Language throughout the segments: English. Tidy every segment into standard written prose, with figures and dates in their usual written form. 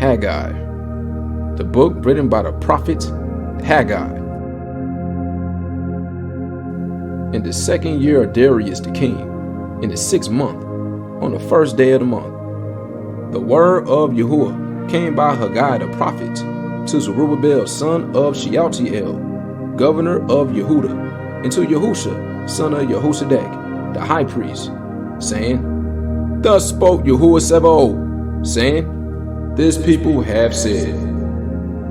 Haggai, the book written by the prophet Haggai. In the 2nd year of Darius the king, in the 6th month, on the 1st day of the month, the word of Yahuah came by Haggai the prophet to Zerubbabel son of Shealtiel, governor of Yehudah, and to Yahusha son of Jehozadak, the high priest, saying, Thus spoke Yahuah Sabaoth, saying, This people have said,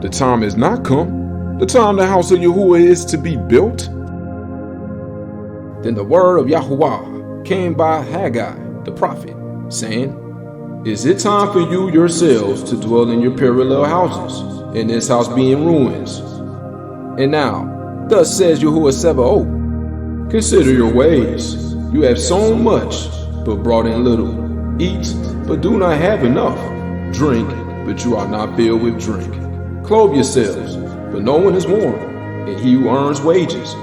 The time is not come, the time the house of Yahuah is to be built. Then the word of Yahuah came by Haggai the prophet, saying, Is it time for you yourselves to dwell in your parallel houses, and this house be in ruins? And now, thus says Yahuah Sabaoth, Consider your ways. You have sown much, but brought in little. Eat, but do not have enough. Drink, but you are not filled with drink. Clothe yourselves, but no one is warm. And he who earns wages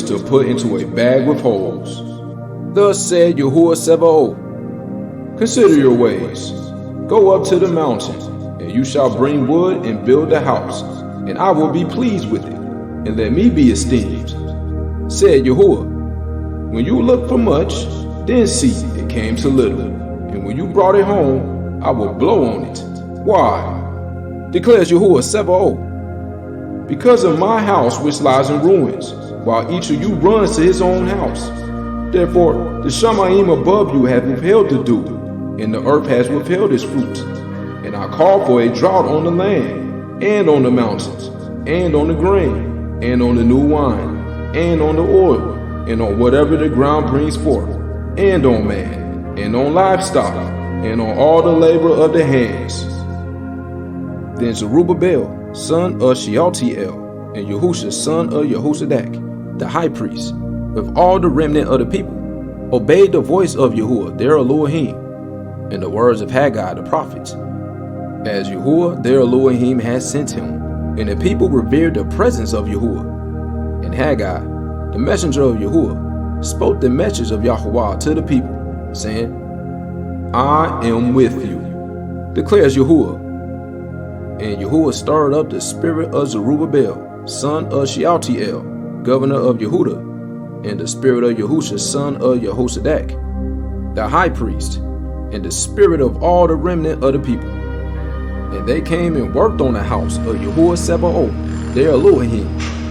to put into a bag with holes. Thus said Yahuah Sabaoth, Consider your ways. Go up to the mountain, and you shall bring wood and build a house, and I will be pleased with it, and let me be esteemed. Said Yahuah, When you look for much, then see it came to little, and when you brought it home, I will blow on it. Why? Declares Yahuah Sabaoth. Because of my house which lies in ruins, while each of you runs to his own house. Therefore, the Shamayim above you have withheld the dew, and the earth has withheld its fruit. And I call for a drought on the land, and on the mountains, and on the grain, and on the new wine, and on the oil, and on whatever the ground brings forth, and on man, and on livestock, and on all the labor of the hands. Then Zerubbabel, son of Shealtiel, and Yahusha, son of Jehozadak, the high priest, with all the remnant of the people, obeyed the voice of Yahuah their Elohim, and the words of Haggai the prophet, as Yahuah their Elohim had sent him. And the people revered the presence of Yahuah. And Haggai, the messenger of Yahuah, spoke the message of Yahuah to the people, saying, I am with you, declares Yahuah. And Yahuah stirred up the spirit of Zerubbabel, son of Shealtiel, governor of Yehudah, and the spirit of Yahusha, son of Jehozadak, the high priest, and the spirit of all the remnant of the people. And they came and worked on the house of Yahuah Sabaoth, their Elohim,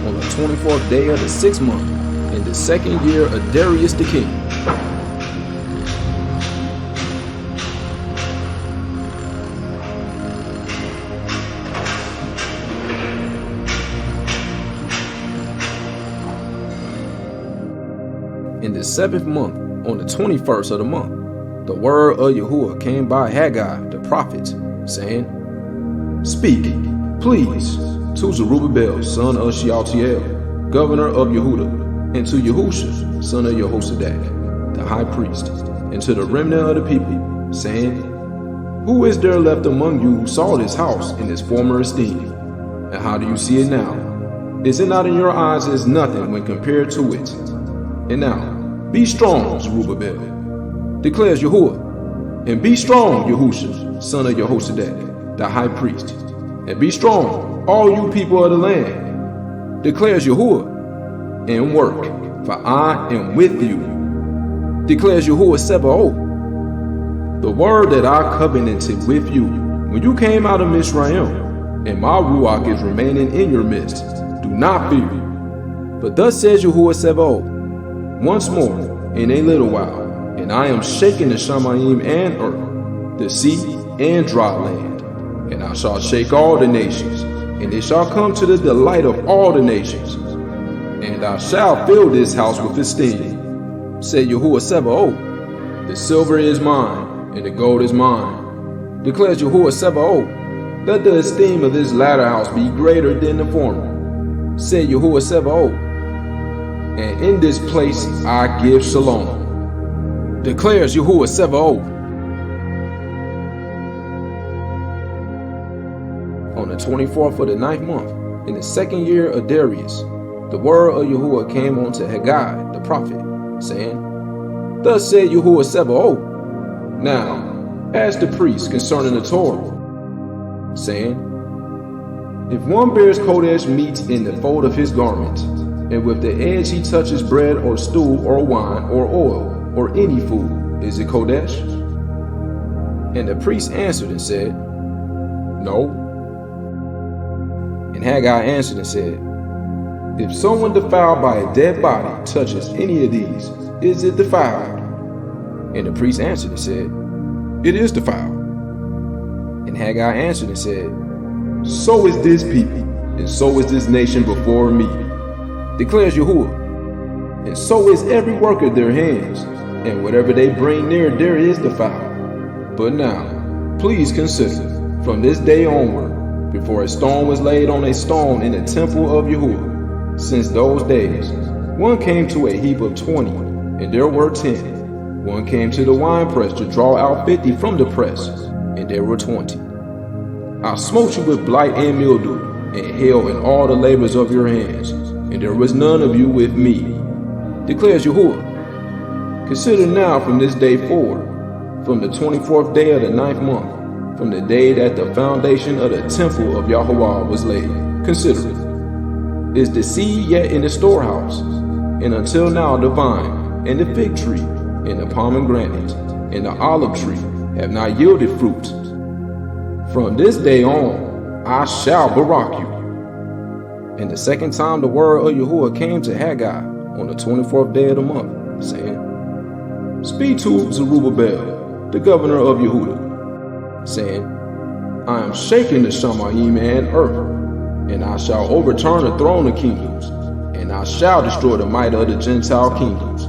on the 24th day of the 6th month, in the 2nd year of Darius the king. In the 7th month, on the 21st of the month, the word of Yahuah came by Haggai the prophet, saying, Speak, please, to Zerubbabel, son of Shealtiel, governor of Yehudah, and to Yahusha, son of Jehozadak, the high priest, and to the remnant of the people, saying, Who is there left among you who saw this house in its former esteem? And how do you see it now? Is it not in your eyes as nothing when compared to it? And now, be strong, Zerubbabel, declares Yahuah, and be strong, Yahusha, son of Jehozadak, the high priest, and be strong, all you people of the land, declares Yahuah, and work, for I am with you, declares Yahuah Sabaoth. The word that I covenanted with you when you came out of Mizraim, and my Ruach is remaining in your midst. Do not fear. But thus says Yahuah Sabaoth, once more, in a little while, and I am shaking the Shamayim and earth, the sea and dry land, and I shall shake all the nations, and they shall come to the delight of all the nations, and I shall fill this house with esteem, said Yahuah Sabaoth. The silver is mine, and the gold is mine, declares Yahuah Sabaoth. Let the esteem of this latter house be greater than the former, said Yahuah Sabaoth. And in this place I give shalom, declares Yahuah Sabaoth. On the 24th of the 9th month, in the 2nd year of Darius, the word of Yahuah came unto Haggai the prophet, saying, Thus said Yahuah Sabaoth, Now, ask the priest concerning the Torah, saying, If one bears Kodesh meat in the fold of his garment, and with the edge he touches bread or stew or wine or oil or any food, is it Kodesh? And the priest answered and said, No. And Haggai answered and said, If someone defiled by a dead body touches any of these, is it defiled? And the priest answered and said, It is defiled. And Haggai answered and said, So is this people, and so is this nation before me, declares Yahuah. And so is every work of their hands, and whatever they bring near there is defiled. But now, please consider, from this day onward, before a stone was laid on a stone in the temple of Yahuah, since those days, one came to a heap of 20, and there were 10. One came to the winepress to draw out 50 from the press, and there were 20. I smote you with blight and mildew, and hail in all the labors of your hands, and there was none of you with me, declares Yahuah. Consider now from this day forward, from the 24th day of the 9th month, from the day that the foundation of the temple of Yahuah was laid, consider it. Is the seed yet in the storehouse? And until now the vine, and the fig tree, and the pomegranate, and the olive tree have not yielded fruit. From this day on, I shall barak you. And the second time the word of Yahuah came to Haggai on the 24th day of the month, saying, Speak to Zerubbabel, the governor of Yehudah, saying, I am shaking the Shamayim and earth, and I shall overturn the throne of kingdoms, and I shall destroy the might of the Gentile kingdoms,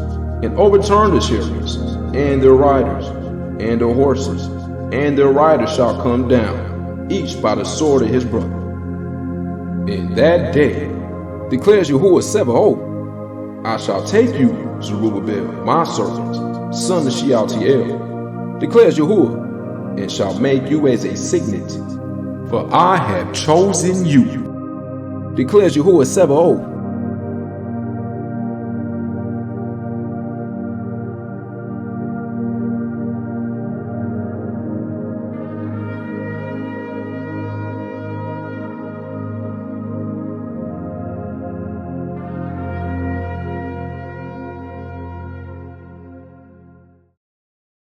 and overturn the chariots, and their riders, and their horses, and their riders shall come down, each by the sword of his brother. In that day, declares Yahuah Sebaoth, I shall take you, Zerubbabel, my servant, son of Shealtiel, declares Yahuah, and shall make you as a signet, for I have chosen you, declares Yahuah Sebaoth.